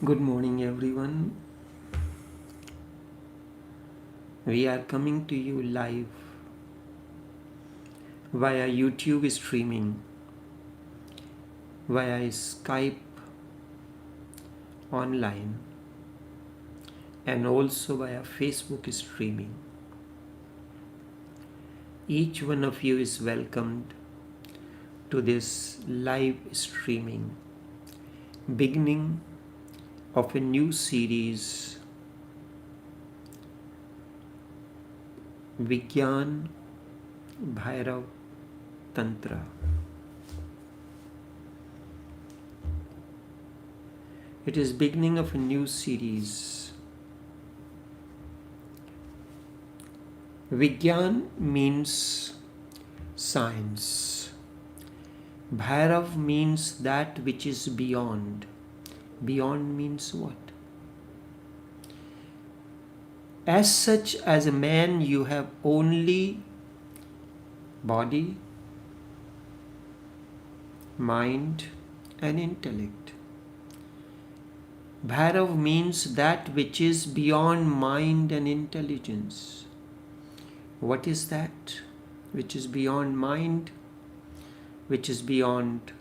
Good morning, everyone. We are coming to you live via YouTube streaming, via Skype online, and also via Facebook streaming. Each one of you is welcomed to this live streaming, beginning of a new series, Vigyan Bhairav Tantra. It is beginning of a new series. Vigyan means science. Bhairav means that which is beyond. Beyond means what? As such, as a man, you have only body, mind, and intellect. Bhairav means that which is beyond mind and intelligence. What is that which is beyond mind, which is beyond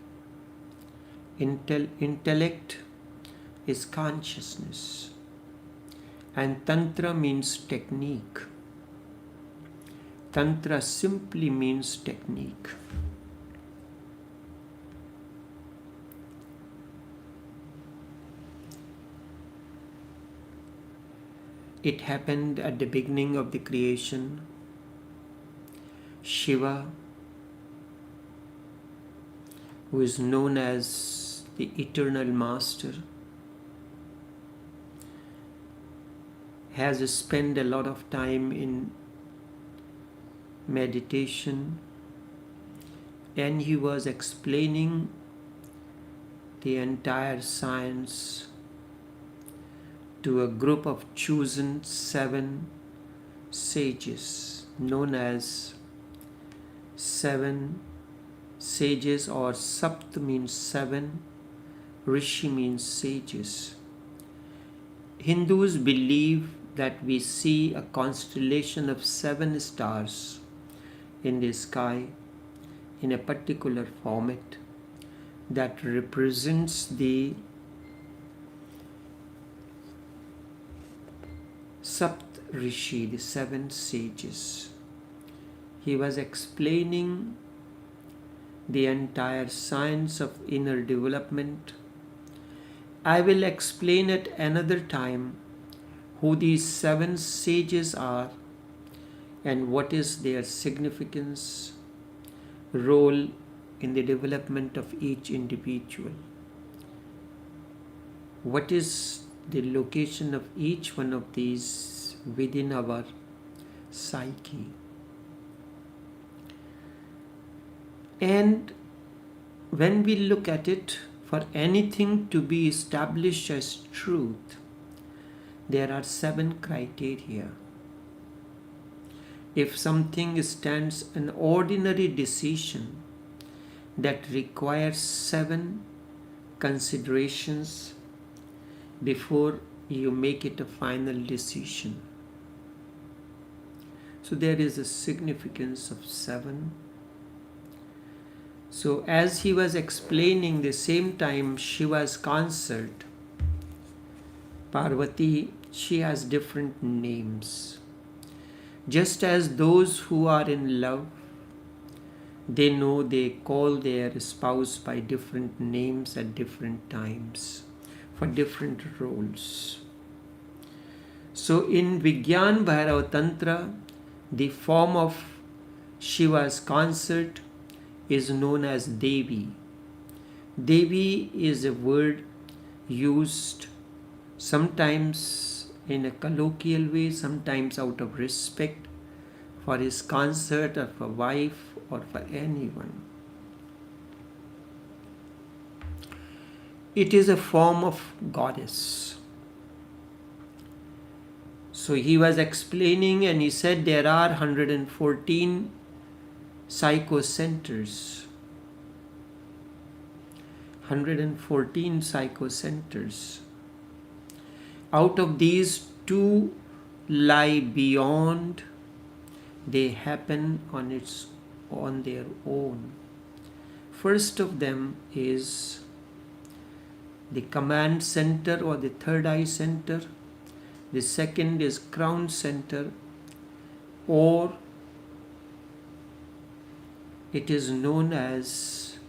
intellect? Is consciousness. And tantra means technique. Tantra simply means technique. It happened at the beginning of the creation. Shiva, who is known as the eternal master, has spent a lot of time in meditation, and he was explaining the entire science to a group of chosen 7 sages, known as 7 sages, or Sapt means 7, Rishi means sages. Hindus believe that we see a constellation of 7 stars in the sky in a particular format that represents the Sapt Rishi, the 7 sages. He was explaining the entire science of inner development. I will explain at another time who these 7 sages are and what is their significance, role in the development of each individual. What is the location of each one of these within our psyche? And when we look at it, for anything to be established as truth, there are 7 criteria. If something stands an ordinary decision that requires 7 considerations before you make it a final decision. So there is a significance of 7. So as he was explaining, the same time Shiva's consort, Parvati, she has different names. Just as those who are in love, they know they call their spouse by different names at different times for different roles. So in Vigyan Bhairav Tantra, the form of Shiva's consort is known as Devi. Devi is a word used sometimes in a colloquial way, sometimes out of respect for his consort or for wife or for anyone. It is a form of goddess. So he was explaining and he said there are 114 psychocenters. 114 psychocenters. Out of these, two lie beyond. They happen on their own. First of them is the command center or the third eye center. The second is crown center, or it is known as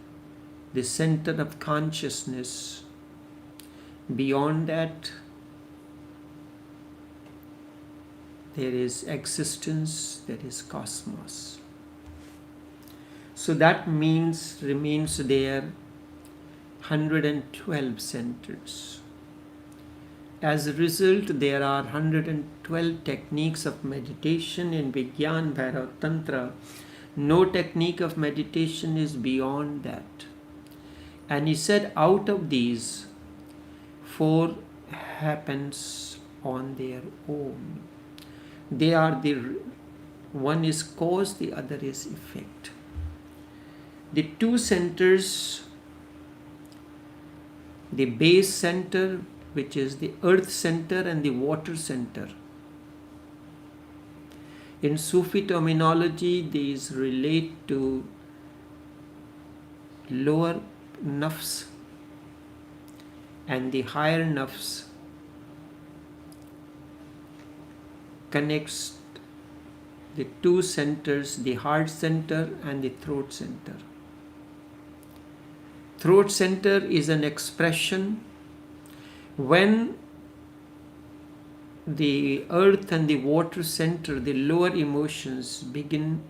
the center of consciousness. Beyond that, there is existence, there is cosmos. So that means remains there 112 centers. As a result, there are 112 techniques of meditation in Vigyan Bhairav Tantra. No technique of meditation is beyond that. And he said, out of these, 4 happens on their own. They are one is cause, the other is effect. The 2 centers, the base center, which is the earth center, and the water center. In Sufi terminology, these relate to lower nafs, and the higher nafs connects the 2 centers, the heart center and the throat center. Throat center is an expression when the earth and the water center, the lower emotions, begin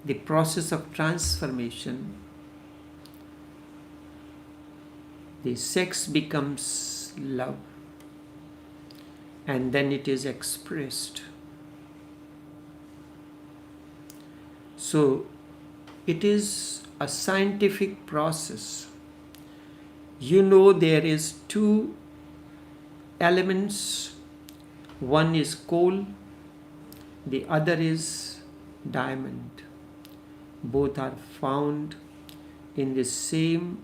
the process of transformation. The sex becomes love, and then it is expressed. So it is a scientific process. You know, there is 2 elements. One is coal, the other is diamond. Both are found in the same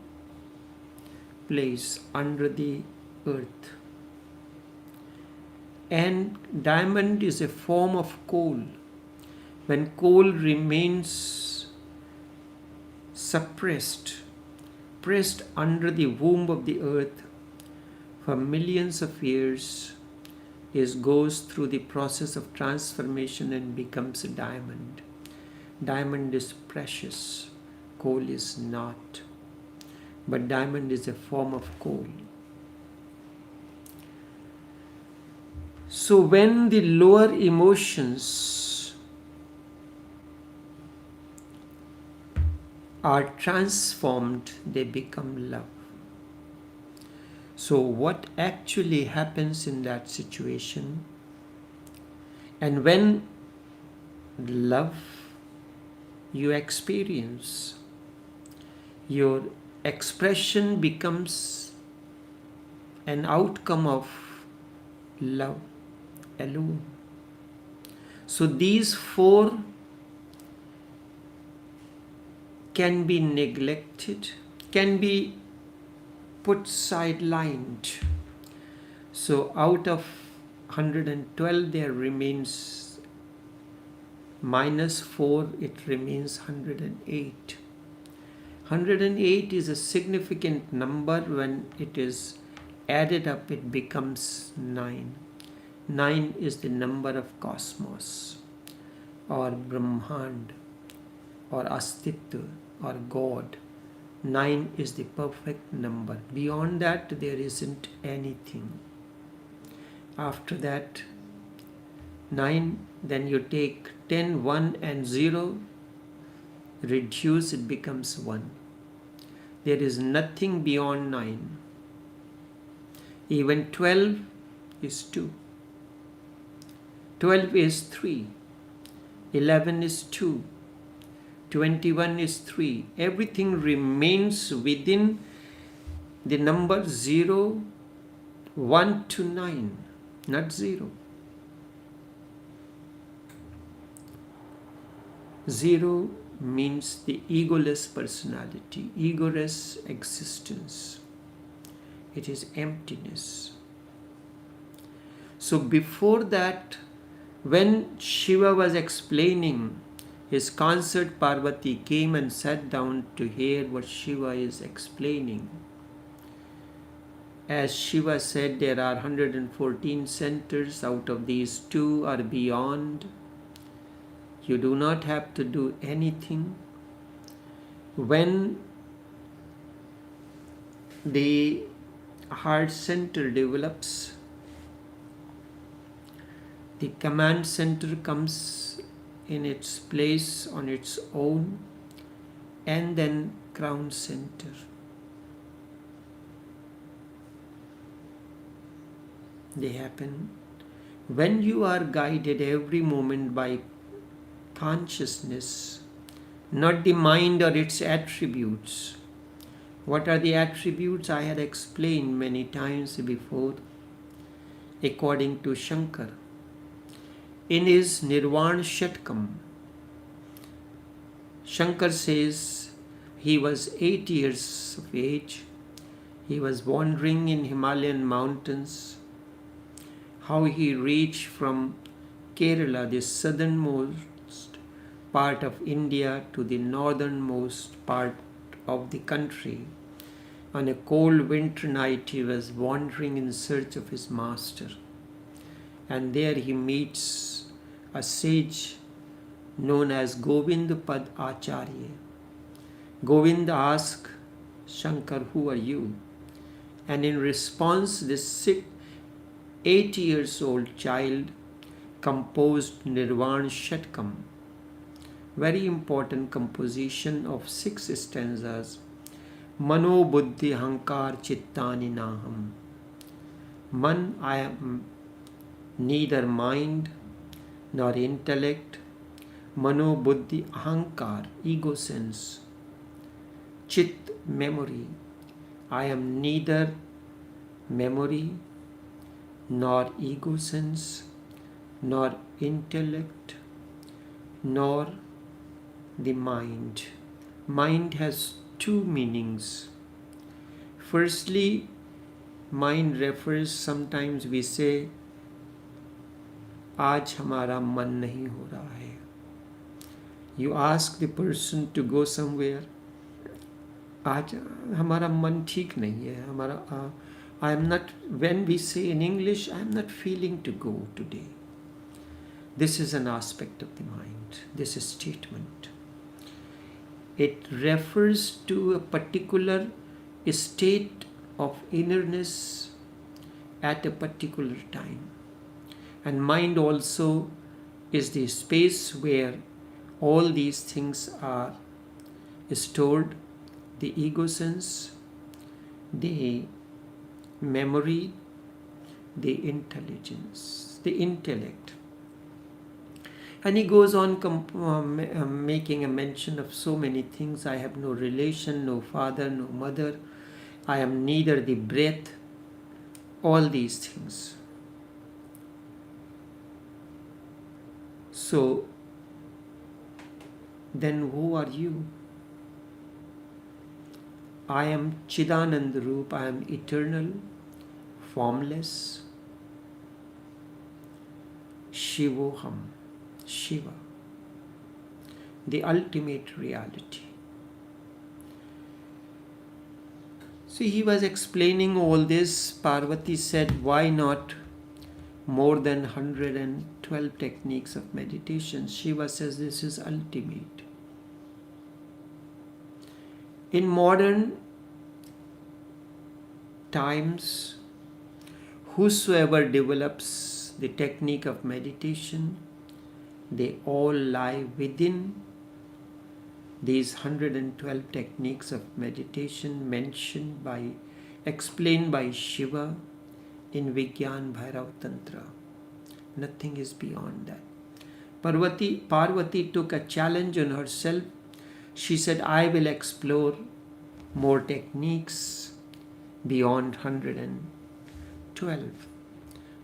place under the earth. And diamond is a form of coal. When coal remains suppressed, pressed under the womb of the earth for millions of years, it goes through the process of transformation and becomes a diamond. Diamond is precious, coal is not. But diamond is a form of coal. So when the lower emotions are transformed, they become love. So what actually happens in that situation? And when love you experience, your expression becomes an outcome of love alone. So these 4 can be neglected, can be put sidelined. So out of 112 there remains -4, it remains 108. 108 is a significant number. When it is added up, it becomes 9. 9 is the number of cosmos or Brahmand or Astitva or God. 9 is the perfect number. Beyond that, there isn't anything. After that, 9, then you take 10, 1 and 0, reduce, it becomes 1. There is nothing beyond 9. Even 12 is 2. 12 is 3. 11 is 2. 21 is 3. Everything remains within the number 0, 1 to 9, not 0. 0 means the egoless personality, egoless existence. It is emptiness. So before that, when Shiva was explaining his concert, Parvati came and sat down to hear what Shiva is explaining. As Shiva said, there are 114 centers, out of these 2 are beyond. You do not have to do anything. When the heart center develops, the command center comes in its place on its own, and then crown center. They happen when you are guided every moment by consciousness, not the mind or its attributes. What are the attributes? I had explained many times before. According to Shankar, in his Nirvana Shatkam, Shankar says he was 8 years of age. He was wandering in Himalayan mountains. How he reached from Kerala, the southernmost part of India, to the northernmost part of the country. On a cold winter night, he was wandering in search of his master. And there he meets a sage known as Govind Pad Acharya. Govind asks Shankar, "Who are you?" And in response, this 8 years old child composed Nirvana Shatkam, very important composition of 6 stanzas. Mano buddhi hankar chittani naham. Man, I am neither mind nor intellect. Mano buddhi ahankar, ego sense. Chit, memory. I am neither memory nor ego sense nor intellect nor the mind. Mind has 2 meanings. Firstly, mind refers, sometimes we say, आज हमारा मन नहीं हो रहा है. You ask the person to go somewhere. आज हमारा मन ठीक नहीं है. हमारा I am not, when we say in English, I am not feeling to go today. This is an aspect of the mind, this statement. It refers to a particular state of innerness at a particular time. And mind also is the space where all these things are stored: the ego sense, the memory, the intelligence, the intellect. And he goes on making a mention of so many things. I have no relation, no father, no mother. I am neither the breath. All these things. So, then who are you? I am Chidananda Roop. I am eternal, formless. Shivoham. Shiva, the ultimate reality. So he was explaining all this. Parvati said, why not more than 112 techniques of meditation? Shiva says this is ultimate. In modern times, whosoever develops the technique of meditation, they all lie within these 112 techniques of meditation explained by Shiva in Vigyan Bhairav Tantra. Nothing is beyond that. Parvati took a challenge on herself. She said, I will explore more techniques beyond 112.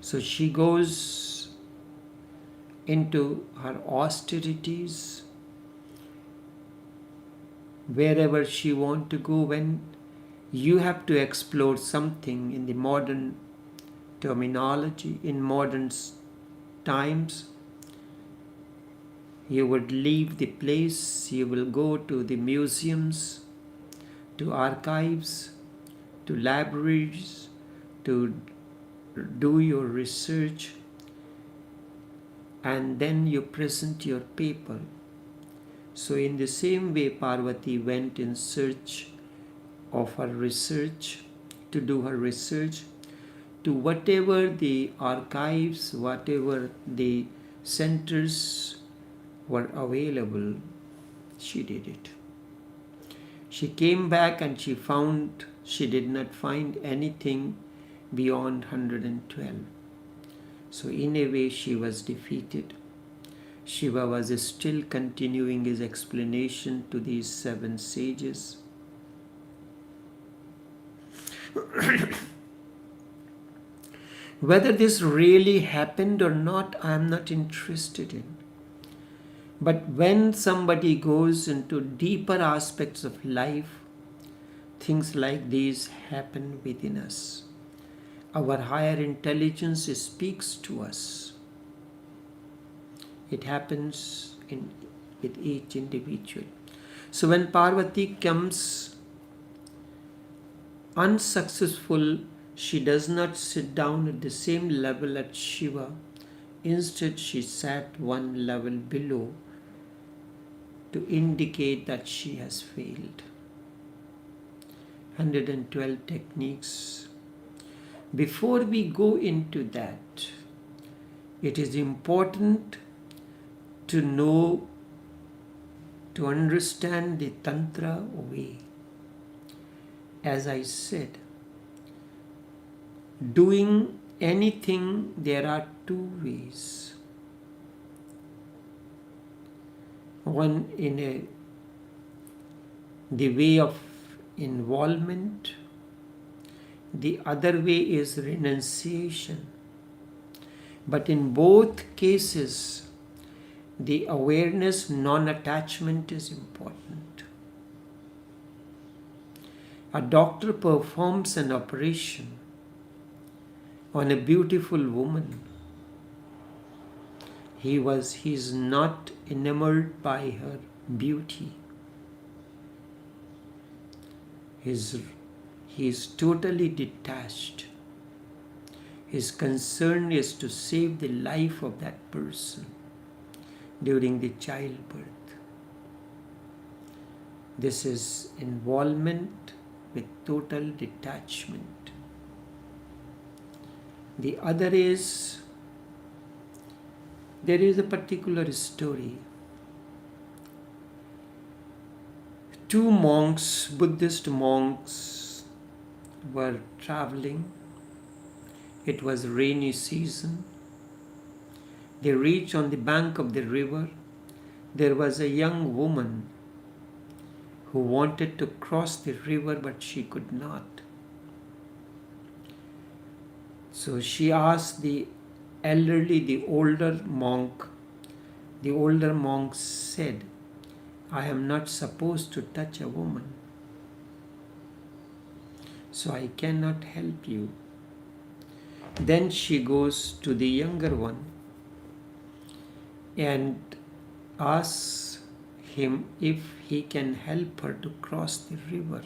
So she goes into her austerities, wherever she wants to go. When you have to explore something in the modern terminology. In modern times, you would leave the place, you will go to the museums, to archives, to libraries, to do your research, and then you present your paper. So in the same way, Parvati went in search of her research, to do her research, to whatever the archives, whatever the centers were available, she did it. She came back and she did not find anything beyond 112. So in a way she was defeated. Shiva was still continuing his explanation to these 7 sages. Whether this really happened or not, I am not interested in. But when somebody goes into deeper aspects of life, things like these happen within us. Our higher intelligence speaks to us. It happens with each individual. So when Parvati comes unsuccessful, she does not sit down at the same level as Shiva. Instead, she sat one level below to indicate that she has failed. 112 techniques. Before we go into that, it is important to know, to understand the tantra way. As I said, doing anything, there are 2 ways. One in the way of involvement, the other way is renunciation. But in both cases, the awareness, non-attachment is important. A doctor performs an operation on a beautiful woman. He is not enamored by her beauty. He is totally detached. His concern is to save the life of that person during the childbirth. This is involvement with total detachment. The other is, there is a particular story. 2 monks, Buddhist monks, were traveling. It was rainy season. They reached on the bank of the river. There was a young woman who wanted to cross the river, but she could not. So she asked the older monk. The older monk said, I am not supposed to touch a woman, so I cannot help you. Then she goes to the younger one and asks him if he can help her to cross the river.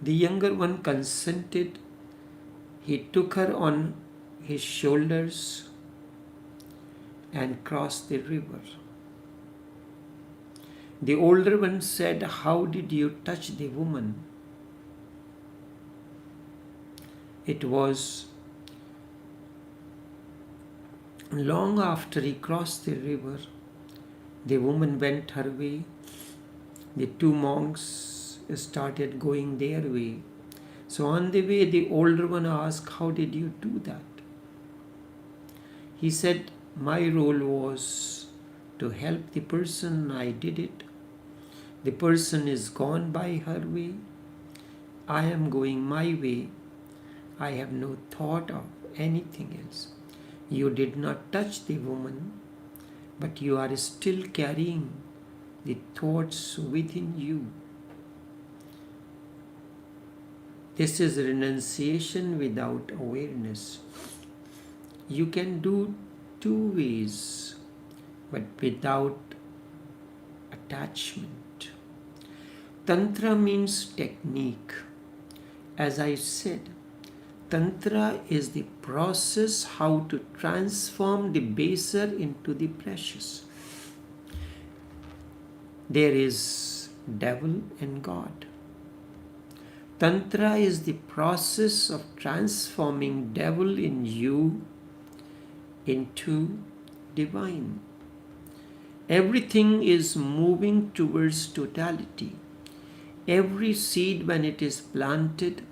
The younger one consented. He took her on his shoulders and crossed the river. The older one said, how did you touch the woman? It was long after he crossed the river. The woman went her way. The 2 monks started going their way. So on the way, the older one asked, how did you do that? He said, my role was to help the person. I did it. The person is gone by her way. I am going my way. I have no thought of anything else. You did not touch the woman, but you are still carrying the thoughts within you. This is renunciation without awareness. You can do two ways, but without attachment. Tantra means technique. As I said, Tantra is the process how to transform the baser into the precious. There is devil and God. Tantra is the process of transforming devil in you into divine. Everything is moving towards totality. Every seed, when it is planted,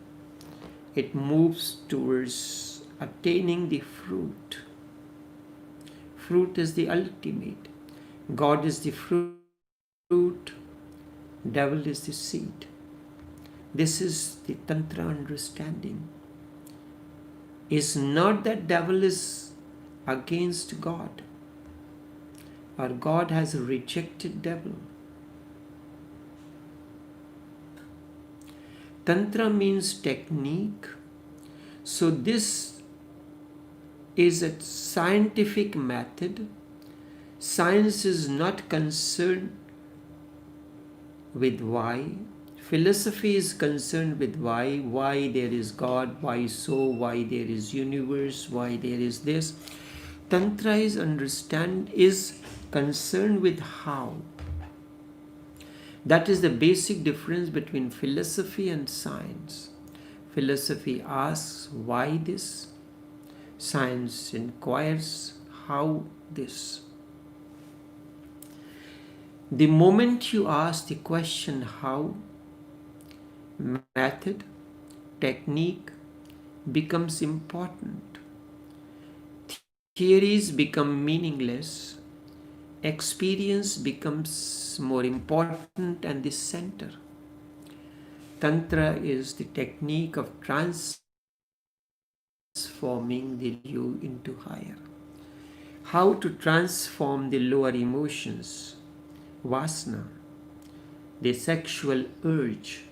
it moves towards attaining the fruit. Fruit is the ultimate. God is the fruit, devil is the seed. This is the Tantra understanding. It's not that devil is against God, or God has rejected devil. Tantra means technique. So this is a scientific method. Science is not concerned with why. Philosophy is concerned with why there is God, why so, why there is universe, why there is this. Tantra is concerned with how. That is the basic difference between philosophy and science. Philosophy asks why this, science inquires how this. The moment you ask the question how, method, technique becomes important. Theories become meaningless. Experience becomes more important and the center. Tantra is the technique of transforming the you into higher. How to transform the lower emotions, vasana, the sexual urge.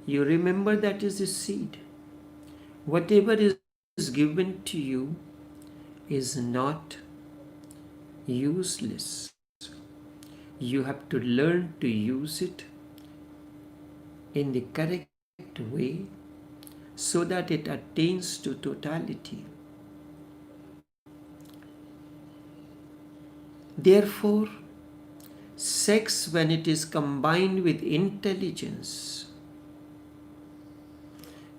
You remember that is a seed. Whatever is given to you is not useless. You have to learn to use it in the correct way so that it attains to totality. Therefore, sex, when it is combined with intelligence,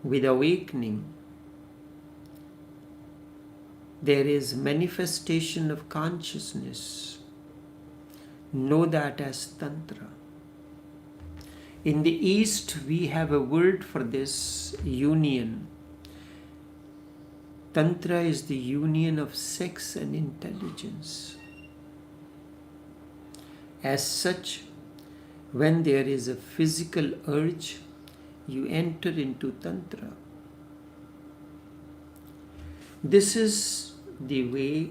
with awakening, there is manifestation of consciousness. Know that as Tantra. In the East, we have a word for this union. Tantra is the union of sex and intelligence. As such, when there is a physical urge, you enter into Tantra. This is the way.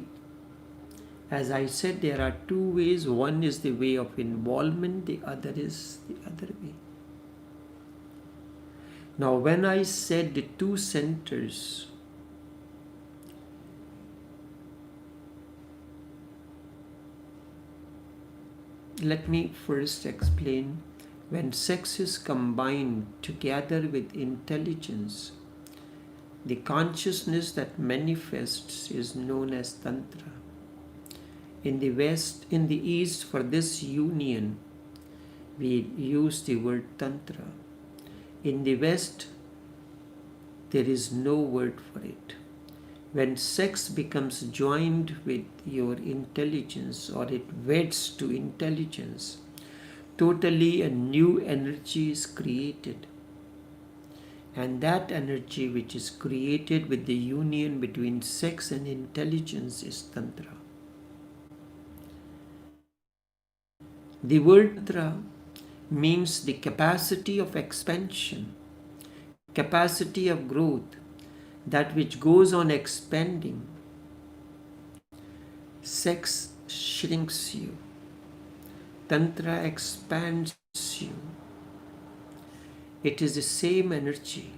As I said, there are two ways. One is the way of involvement, the other is the other way. Now, when I said the two centers, let me first explain. When sex is combined together with intelligence, the consciousness that manifests is known as Tantra. In the West, in the East, for this union, we use the word Tantra. In the West, there is no word for it. When sex becomes joined with your intelligence, or it weds to intelligence, totally a new energy is created. And that energy which is created with the union between sex and intelligence is Tantra. The word Tantra means the capacity of expansion, capacity of growth, that which goes on expanding. Sex shrinks you. Tantra expands you. It is the same energy.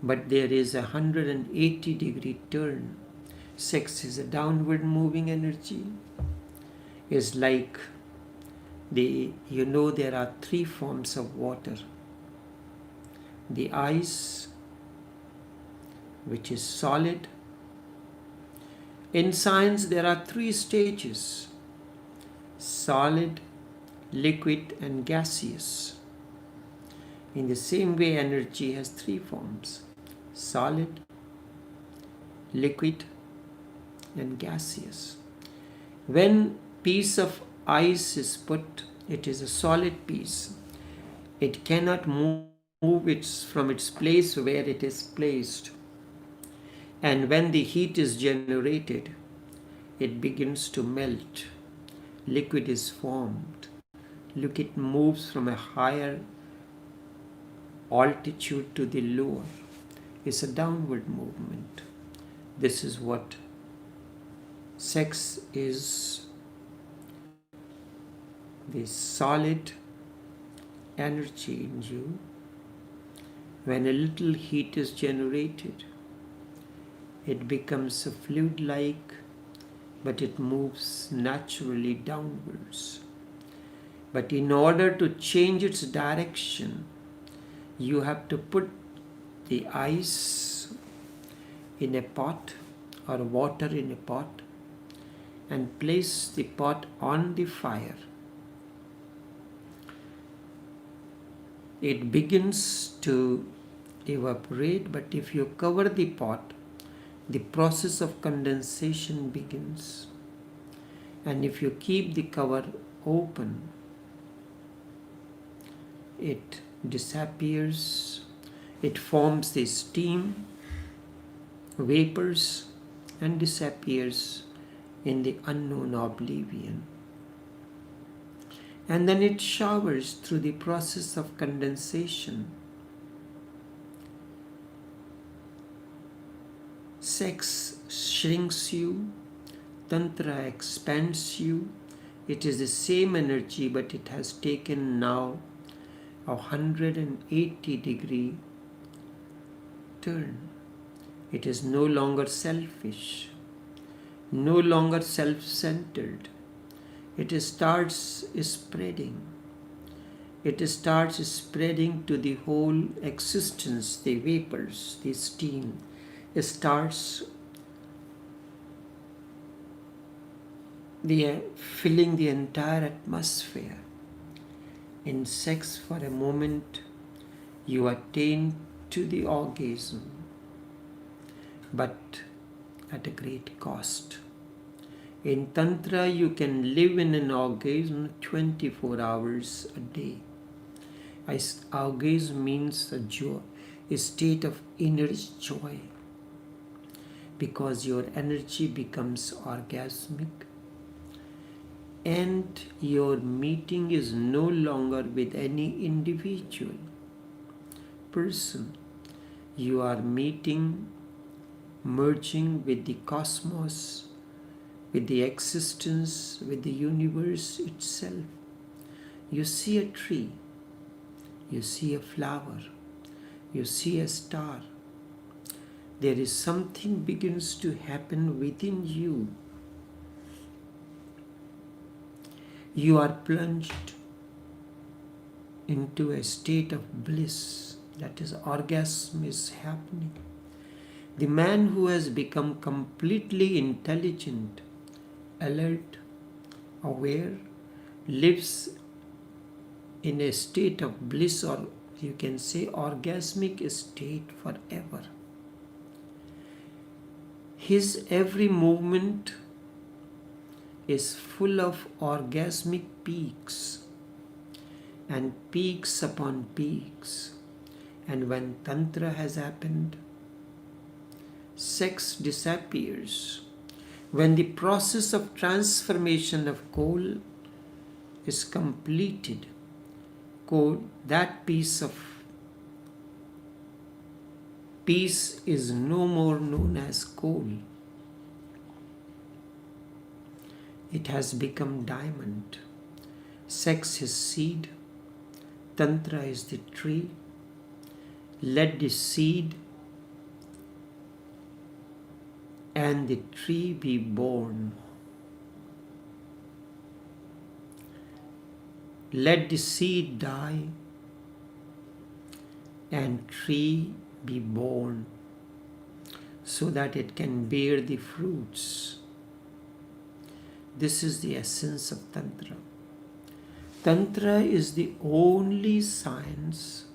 but there is a 180-degree turn. Sex is a downward moving energy. It's like there are three forms of water. The ice, which is solid. In science, there are three stages: solid, liquid, and gaseous. In the same way, energy has three forms: solid, liquid, and gaseous. When piece of ice is put, it is a solid piece. It cannot move from its place where it is placed. And when the heat is generated, it begins to melt. Liquid is formed. Liquid moves from a higher altitude to the lower. It's a downward movement. This is what sex is: the solid energy in you. When a little heat is generated, it becomes a fluid-like, but it moves naturally downwards. But in order to change its direction, you have to put the ice in a pot or water in a pot and place the pot on the fire. It begins to evaporate, but if you cover the pot, the process of condensation begins. And if you keep the cover open, it disappears. It forms the steam, vapors, and disappears in the unknown oblivion. And then it showers through the process of condensation. Sex shrinks you, tantra expands you. It is the same energy, but it has taken now a 180-degree turn. It is no longer selfish, no longer self-centered. It starts spreading. It starts spreading to the whole existence, the vapors, the steam. It starts filling the entire atmosphere. In sex, for a moment, you attain to the orgasm, but at a great cost. In tantra, you can live in an orgasm 24 hours a day. Orgasm means a joy, a state of inner joy, because your energy becomes orgasmic and your meeting is no longer with any individual person. You are meeting, merging with the cosmos, with the existence, with the universe itself. You see a tree, you see a flower, you see a star. There is something begins to happen within you. You are plunged into a state of bliss. That is, orgasm is happening. The man who has become completely intelligent, alert, aware, lives in a state of bliss, or you can say orgasmic state forever. His every movement is full of orgasmic peaks and peaks upon peaks. And when tantra has happened, sex disappears. When the process of transformation of coal is completed, that piece is no more known as coal. It has become diamond. Sex is seed. Tantra is the tree. Let the seed and the tree be born. Let the seed die and tree be born so that it can bear the fruits. This is the essence of Tantra. Tantra is the only science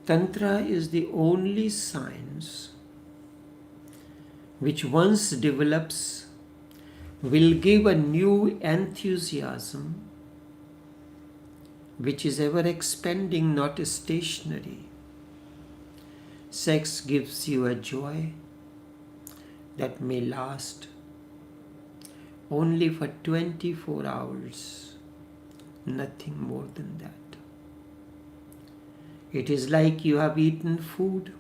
Tantra is the only science which once develops will give a new enthusiasm which is ever expanding, not stationary. Sex gives you a joy that may last only for 24 hours, nothing more than that. It is like you have eaten food.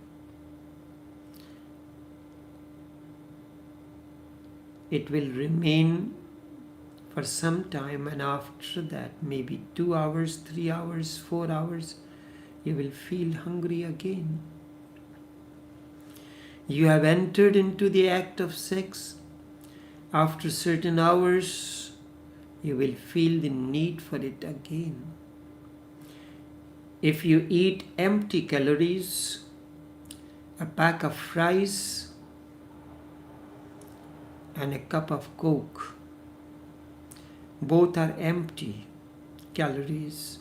It will remain for some time, and after that, maybe 2 hours, 3 hours, 4 hours, you will feel hungry again. You have entered into the act of sex. After certain hours, you will feel the need for it again. If you eat empty calories, a pack of fries and a cup of Coke, both are empty calories,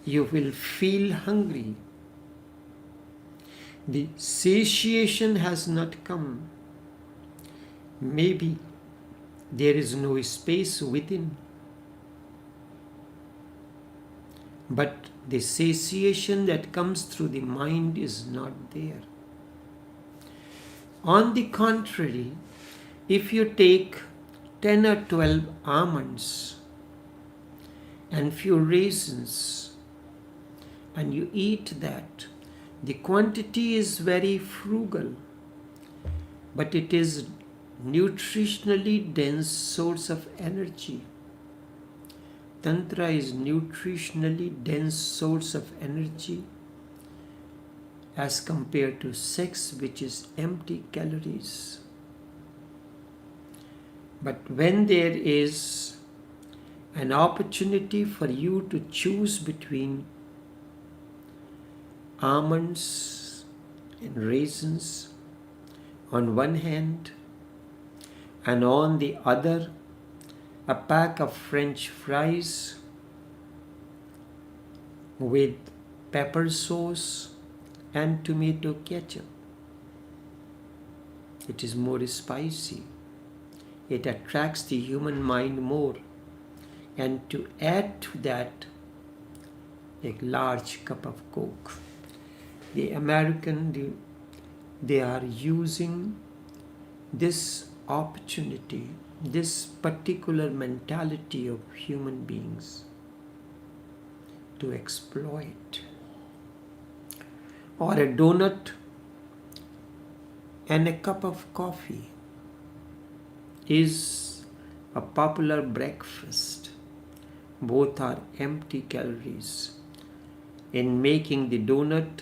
you will feel hungry. The satiation has not come. Maybe there is no space within. But the satiation that comes through the mind is not there. On the contrary, if you take 10 or 12 almonds and few raisins and you eat that, the quantity is very frugal, but it is nutritionally dense source of energy. Tantra is nutritionally dense source of energy as compared to sex, which is empty calories. But when there is an opportunity for you to choose between almonds and raisins on one hand, and on the other a pack of French fries with pepper sauce and tomato ketchup. It is more spicy. It attracts the human mind more. And to add to that, a large cup of Coke. The American, they are using this opportunity, this particular mentality of human beings to exploit. Or a donut and a cup of coffee is a popular breakfast. Both are empty calories. In making the donut,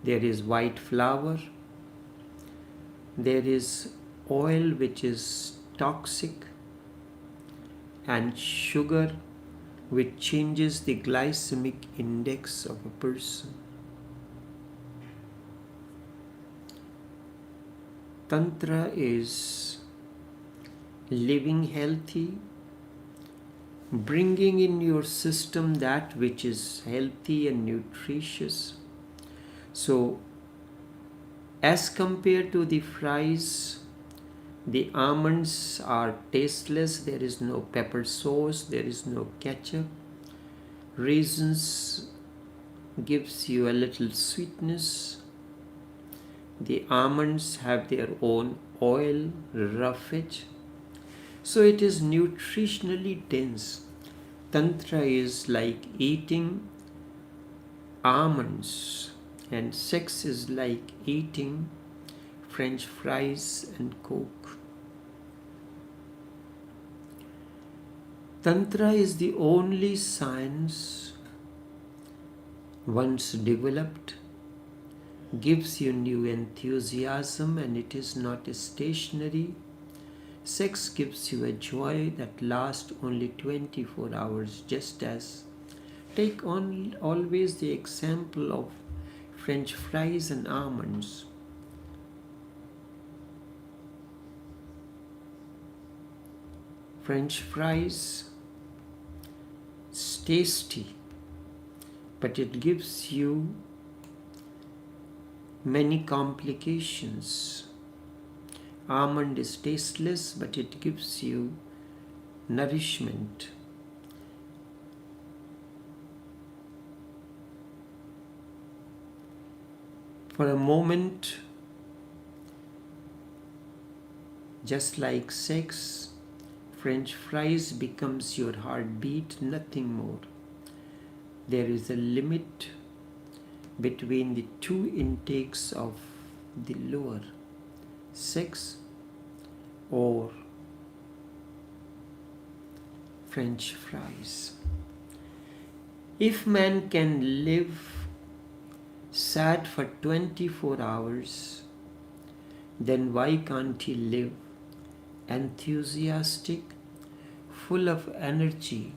there is white flour, there is oil which is toxic, and sugar which changes the glycemic index of a person. Tantra is living healthy, bringing in your system that which is healthy and nutritious. So, as compared to the fries, the almonds are tasteless. There is no pepper sauce, there is no ketchup. Raisins gives you a little sweetness. The almonds have their own oil, roughage. So it is nutritionally dense. Tantra is like eating almonds And sex is like eating French fries and Coke. Tantra is the only science, once developed, gives you new enthusiasm, and it is not stationary. Sex gives you a joy that lasts only 24 hours, just as take on always the example of French fries and almonds. French fries, it's tasty, but it gives you many complications. Almond is tasteless, but it gives you nourishment. For a moment, just like sex, French fries becomes your heartbeat, nothing more. There is a limit between the two intakes of the lower, sex or French fries. If man can live sad for 24 hours, then why can't he live enthusiastic, full of energy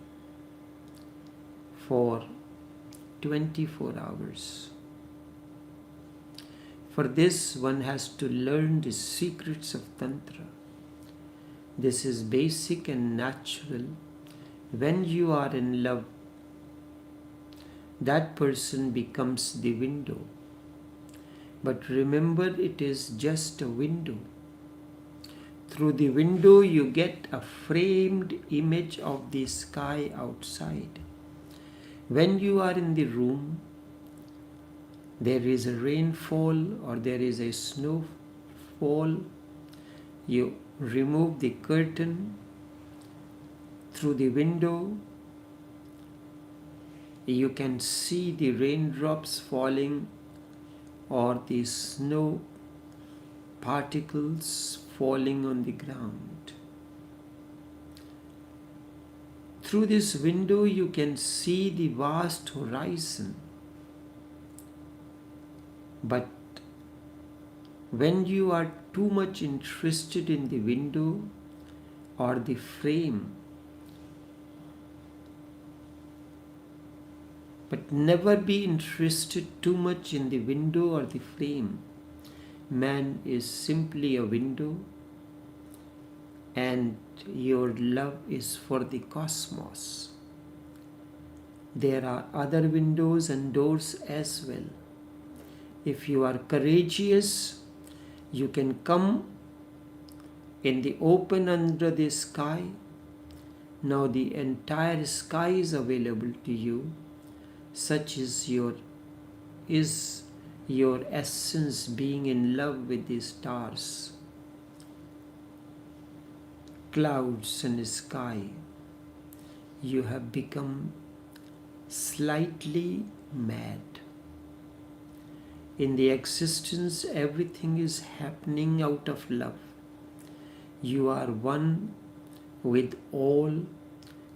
for 24 hours? For this, one has to learn the secrets of Tantra. This is basic and natural. When you are in love, that person becomes the window. But remember, it is just a window. Through the window, you get a framed image of the sky outside. When you are in the room, there is a rainfall or there is a snowfall. You remove the curtain. Through the window, you can see the raindrops falling or the snow particles falling on the ground. Through this window, you can see the vast horizon. But when you are too much interested in the window or the frame, but never be interested too much in the window or the frame. Man is simply a window, and your love is for the cosmos. There are other windows and doors as well. If you are courageous, you can come in the open under the sky. Now the entire sky is available to you. Such is your essence, being in love with the stars, clouds and sky. You have become slightly mad. In the existence, everything is happening out of love. You are one with all,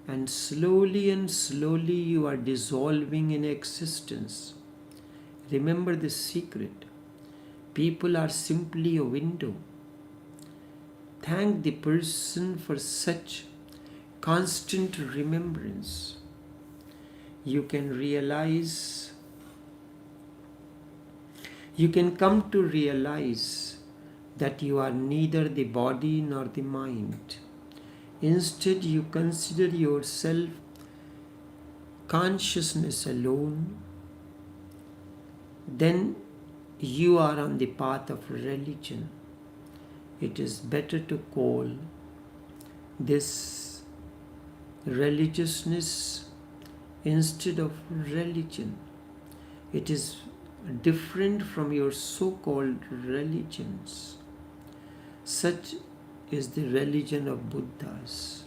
and slowly you are dissolving in existence. Remember this secret. People are simply a window. Thank the person for such constant remembrance. You can come to realize that you are neither the body nor the mind. Instead, you consider yourself consciousness alone. Then you are on the path of religion. It is better to call this religiousness instead of religion. It is different from your so-called religions. Such is the religion of Buddhas.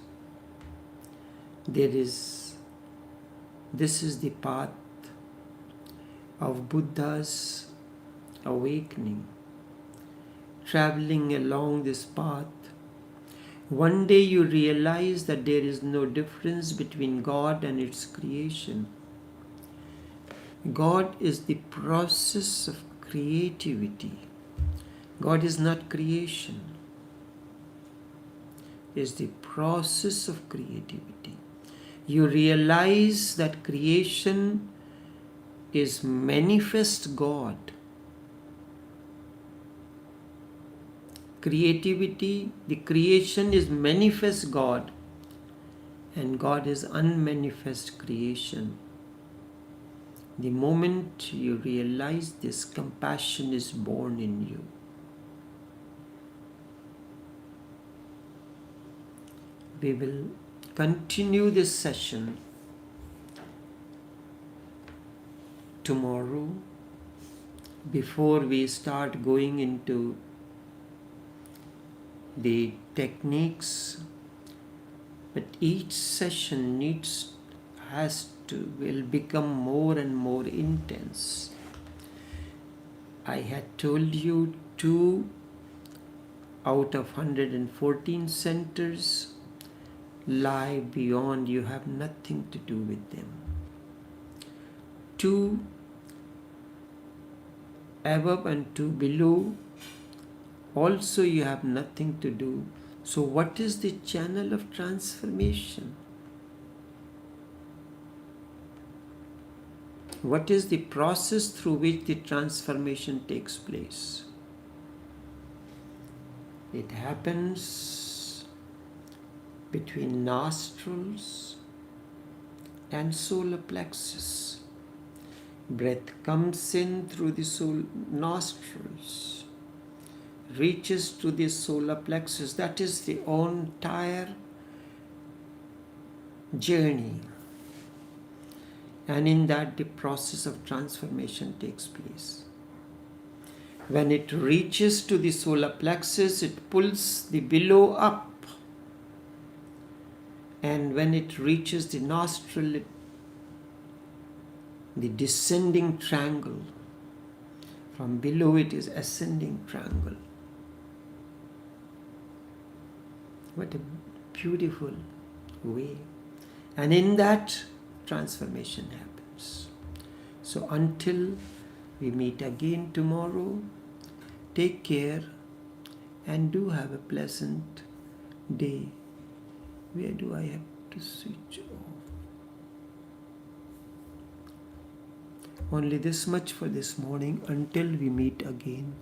This is the path of Buddha's awakening, traveling along this path, one day you realize that there is no difference between God and its creation. God is the process of creativity. God is not creation. It is the process of creativity. You realize that creation is manifest God. Creativity, the creation is manifest God, and God is unmanifest creation. The moment you realize this, compassion is born in you. We will continue this session tomorrow. Before we start going into the techniques, but each session will become more and more intense. I had told you 2 out of 114 centers lie beyond. You have nothing to do with them. 2 above and 2 below, also you have nothing to do. So what is the channel of transformation? What is the process through which the transformation takes place? It happens between nostrils and solar plexus. Breath comes in through the nostrils, reaches to the solar plexus. That is the entire journey. And in that, the process of transformation takes place. When it reaches to the solar plexus, it pulls the below up. And when it reaches the nostril, the descending triangle. From below it is ascending triangle. What a beautiful way. And in that, transformation happens. So until we meet again tomorrow, take care and do have a pleasant day. Where do I have to switch off? Only this much for this morning. Until we meet again.